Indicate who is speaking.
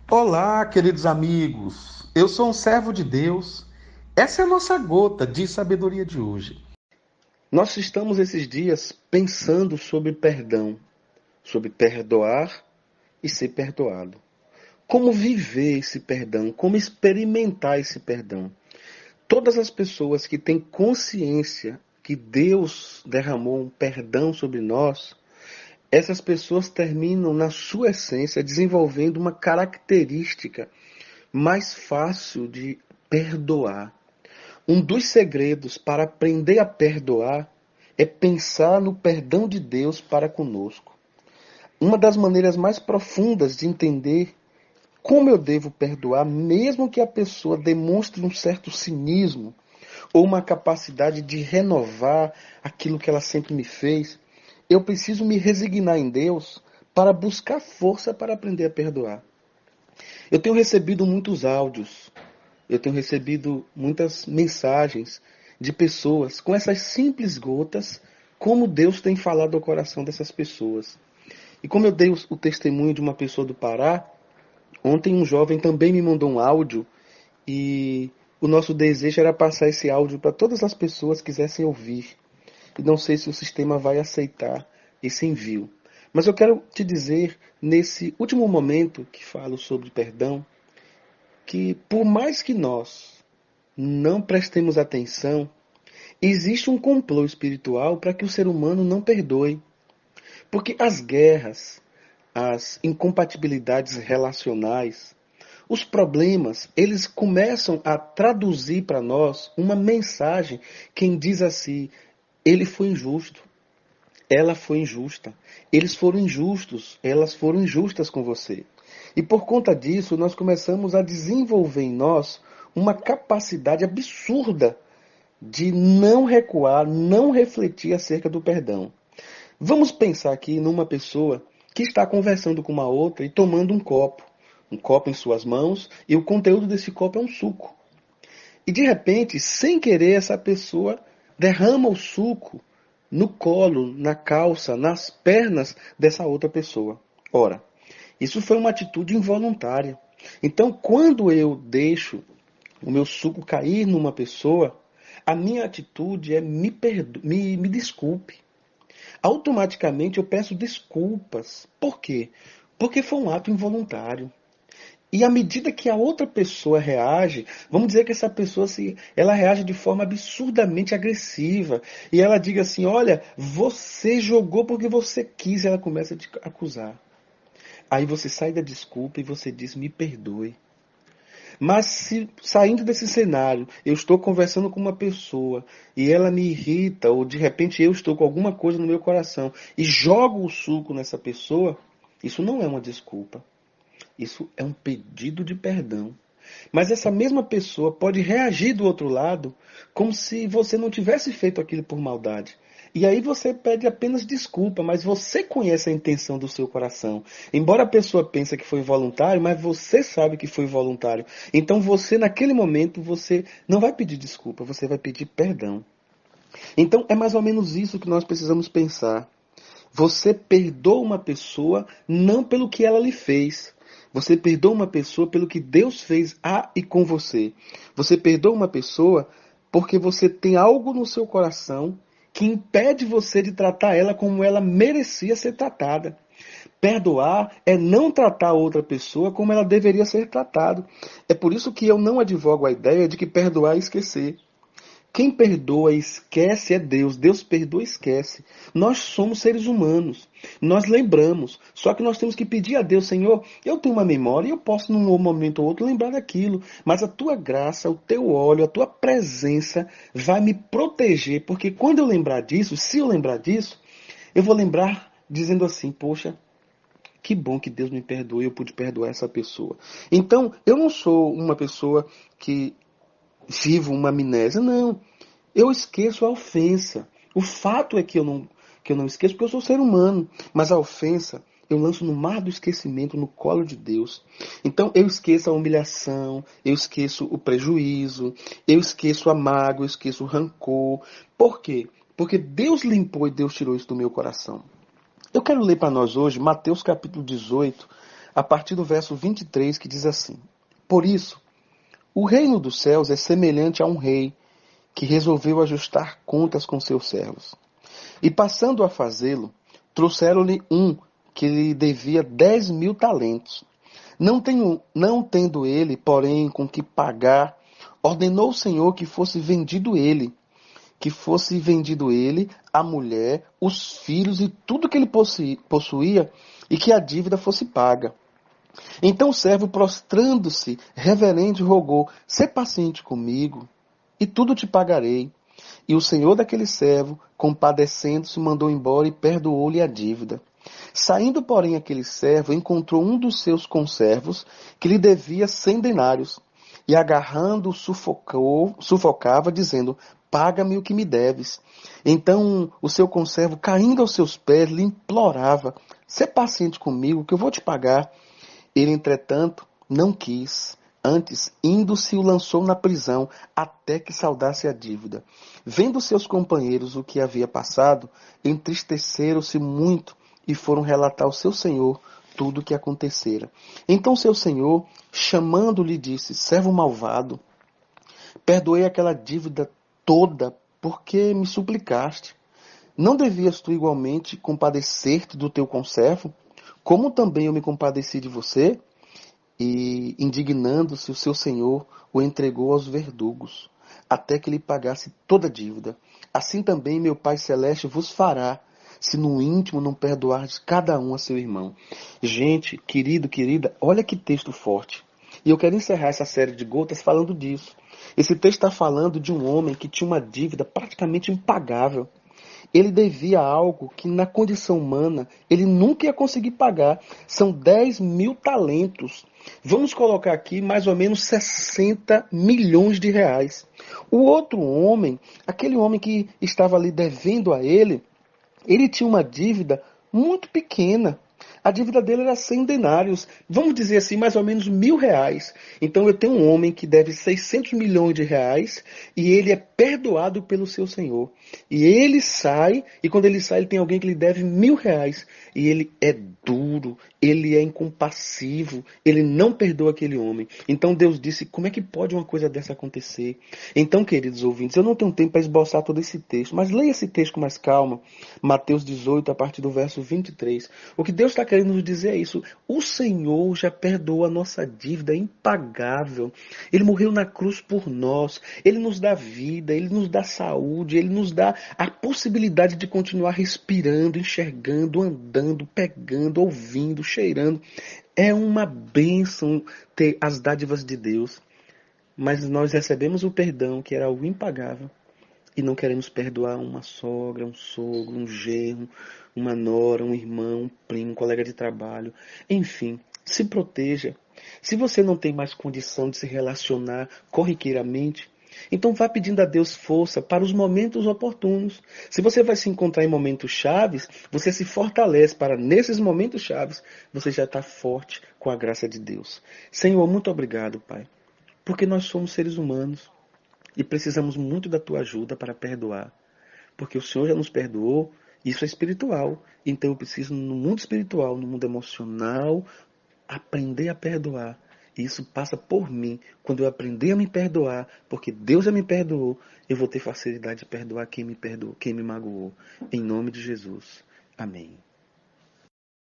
Speaker 1: Olá, queridos amigos. Eu sou um servo de Deus. Essa é a nossa gota de sabedoria de hoje. Nós estamos esses dias pensando sobre perdão, sobre perdoar e ser perdoado. Como viver esse perdão, como experimentar esse perdão. Todas as pessoas que têm consciência que Deus derramou um perdão sobre nós, essas pessoas terminam, na sua essência, desenvolvendo uma característica mais fácil de perdoar. Um dos segredos para aprender a perdoar é pensar no perdão de Deus para conosco. Uma das maneiras mais profundas de entender como eu devo perdoar, mesmo que a pessoa demonstre um certo cinismo ou uma capacidade de renovar aquilo que ela sempre me fez, eu preciso me resignar em Deus para buscar força para aprender a perdoar. Eu tenho recebido muitos áudios, eu tenho recebido muitas mensagens de pessoas com essas simples gotas, como Deus tem falado ao coração dessas pessoas. E como eu dei o testemunho de uma pessoa do Pará, ontem um jovem também me mandou um áudio e o nosso desejo era passar esse áudio para todas as pessoas que quisessem ouvir. E não sei se o sistema vai aceitar esse envio. Mas eu quero te dizer, nesse último momento que falo sobre perdão, que por mais que nós não prestemos atenção, existe um complô espiritual para que o ser humano não perdoe. Porque as guerras, as incompatibilidades relacionais, os problemas, eles começam a traduzir para nós uma mensagem. Quem diz assim: ele foi injusto, ela foi injusta, eles foram injustos, elas foram injustas com você. E por conta disso, nós começamos a desenvolver em nós uma capacidade absurda de não recuar, não refletir acerca do perdão. Vamos pensar aqui numa pessoa que está conversando com uma outra e tomando um copo em suas mãos, e o conteúdo desse copo é um suco. E de repente, sem querer, essa pessoa derrama o suco no colo, na calça, nas pernas dessa outra pessoa. Ora, isso foi uma atitude involuntária. Então, quando eu deixo o meu suco cair numa pessoa, a minha atitude é me desculpe. Automaticamente eu peço desculpas. Por quê? Porque foi um ato involuntário. E à medida que a outra pessoa reage, vamos dizer que essa pessoa ela reage de forma absurdamente agressiva. E ela diga assim: olha, você jogou porque você quis. E ela começa a te acusar. Aí você sai da desculpa e você diz: me perdoe. Mas se saindo desse cenário, eu estou conversando com uma pessoa e ela me irrita, ou de repente eu estou com alguma coisa no meu coração e jogo o suco nessa pessoa, isso não é uma desculpa. Isso é um pedido de perdão. Mas essa mesma pessoa pode reagir do outro lado como se você não tivesse feito aquilo por maldade. E aí você pede apenas desculpa, mas você conhece a intenção do seu coração. Embora a pessoa pense que foi voluntário, mas você sabe que foi voluntário. Então você, naquele momento, você não vai pedir desculpa, você vai pedir perdão. Então é mais ou menos isso que nós precisamos pensar. Você perdoa uma pessoa não pelo que ela lhe fez. Você perdoa uma pessoa pelo que Deus fez a e com você. Você perdoa uma pessoa porque você tem algo no seu coração que impede você de tratar ela como ela merecia ser tratada. Perdoar é não tratar a outra pessoa como ela deveria ser tratada. É por isso que eu não advogo a ideia de que perdoar é esquecer. Quem perdoa e esquece é Deus. Deus perdoa e esquece. Nós somos seres humanos. Nós lembramos. Só que nós temos que pedir a Deus: Senhor, eu tenho uma memória e eu posso num momento ou outro lembrar daquilo. Mas a tua graça, o teu óleo, a tua presença vai me proteger. Porque quando eu lembrar disso, se eu lembrar disso, eu vou lembrar dizendo assim: poxa, que bom que Deus me perdoe, eu pude perdoar essa pessoa. Então, eu não sou uma pessoa que vivo uma amnésia, não. Eu esqueço a ofensa. O fato é que eu não esqueço porque eu sou ser humano. Mas a ofensa eu lanço no mar do esquecimento, no colo de Deus. Então eu esqueço a humilhação, eu esqueço o prejuízo, eu esqueço a mágoa, eu esqueço o rancor. Por quê? Porque Deus limpou e Deus tirou isso do meu coração. Eu quero ler para nós hoje Mateus capítulo 18, a partir do verso 23, que diz assim: Por isso, o reino dos céus é semelhante a um rei que resolveu ajustar contas com seus servos. E passando a fazê-lo, trouxeram-lhe um que lhe devia 10.000 talentos. Não tendo ele, porém, com que pagar, ordenou o Senhor que fosse vendido ele, a mulher, os filhos e tudo que ele possuía, e que a dívida fosse paga. Então o servo, prostrando-se, reverente, rogou: Sê paciente comigo, e tudo te pagarei. E o senhor daquele servo, compadecendo-se, mandou embora e perdoou-lhe a dívida. Saindo, porém, aquele servo, encontrou um dos seus conservos, que lhe devia 100 denários, e agarrando-o, sufocava, dizendo: Paga-me o que me deves. Então o seu conservo, caindo aos seus pés, lhe implorava: Sê paciente comigo, que eu vou te pagar. Ele, entretanto, não quis. Antes, indo-se, o lançou na prisão, até que saldasse a dívida. Vendo seus companheiros o que havia passado, entristeceram-se muito e foram relatar ao seu senhor tudo o que acontecera. Então seu senhor, chamando-lhe, disse: Servo malvado, perdoei aquela dívida toda porque me suplicaste. Não devias tu igualmente compadecer-te do teu conservo, como também eu me compadeci de você? E, indignando-se, o seu senhor o entregou aos verdugos, até que lhe pagasse toda a dívida. Assim também meu Pai Celeste vos fará, se no íntimo não perdoardes cada um a seu irmão. Gente, querido, querida, olha que texto forte. E eu quero encerrar essa série de gotas falando disso. Esse texto está falando de um homem que tinha uma dívida praticamente impagável. Ele devia algo que, na condição humana, ele nunca ia conseguir pagar. São 10.000 talentos. Vamos colocar aqui mais ou menos 60 milhões de reais. O outro homem, aquele homem que estava ali devendo a ele tinha uma dívida muito pequena. A dívida dele era 100 denários, vamos dizer assim, mais ou menos R$ 1.000. Então eu tenho um homem que deve 600 milhões de reais e ele é perdoado pelo seu Senhor. E ele sai, e quando ele sai, ele tem alguém que lhe deve R$ 1.000. E ele é duro, ele é incompassivo, ele não perdoa aquele homem. Então Deus disse: como é que pode uma coisa dessa acontecer? Então, queridos ouvintes, eu não tenho tempo para esboçar todo esse texto, mas leia esse texto com mais calma. Mateus 18, a partir do verso 23. O que Deus está querendo nos dizer é isso: o Senhor já perdoou a nossa dívida impagável. Ele morreu na cruz por nós. Ele nos dá vida, Ele nos dá saúde, Ele nos dá a possibilidade de continuar respirando, enxergando, andando, pegando, ouvindo, cheirando. É uma bênção ter as dádivas de Deus. Mas nós recebemos o perdão, que era algo impagável, e não queremos perdoar uma sogra, um sogro, um genro, uma nora, um irmão, um primo, um colega de trabalho. Enfim, se proteja. Se você não tem mais condição de se relacionar corriqueiramente, então vá pedindo a Deus força para os momentos oportunos. Se você vai se encontrar em momentos chaves, você se fortalece para, nesses momentos chaves, você já está forte com a graça de Deus. Senhor, muito obrigado, Pai, porque nós somos seres humanos. E precisamos muito da tua ajuda para perdoar. Porque o Senhor já nos perdoou, isso é espiritual. Então eu preciso, no mundo espiritual, no mundo emocional, aprender a perdoar. E isso passa por mim. Quando eu aprender a me perdoar, porque Deus já me perdoou, eu vou ter facilidade de perdoar quem me perdoou, quem me magoou. Em nome de Jesus. Amém.